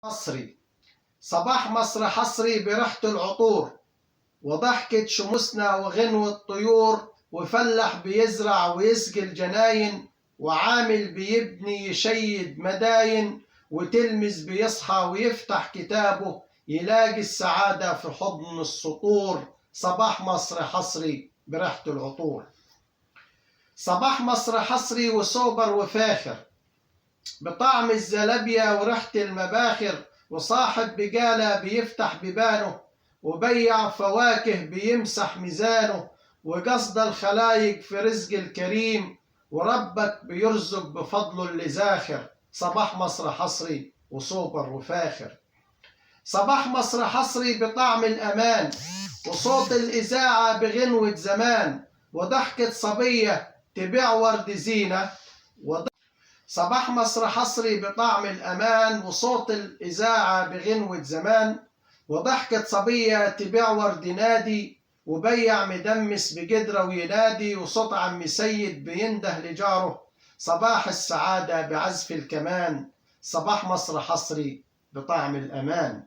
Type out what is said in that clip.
مصري. صباح مصر حصري بريحة العطور، وضحكة شموسنا وغنوة طيور، وفلاح بيزرع ويسقي الجناين، وعامل بيبني يشيد مداين، وتلمذ بيصحى ويفتح كتابه يلاقي السعادة في حضن السطور. صباح مصر حصري بريحة العطور. صباح مصر حصري وسوبر وفاخر بطعم الزلابية وريحة المباخر، وصاحب بقالة بيفتح بيبانه، وبيع فواكه بيمسح ميزانه، وقصد الخلايق في رزق الكريم، وربك بيرزق بفضله اللي زاخر. صباح مصر حصري وسوبر وفاخر. صباح مصر حصري بطعم الأمان، وصوت الإذاعة بغنوة زمان، وضحكة صبية تبيع ورد زينة. صباح مصر حصري بطعم الأمان، وصوت الإذاعة بغنوة زمان، وضحكة صبية تبيع ورد نادي، وبيع مدمس بقدرة وينادي، وصوت عم سيد بينده لجاره. صباح السعادة بعزف الكمان. صباح مصر حصري بطعم الأمان.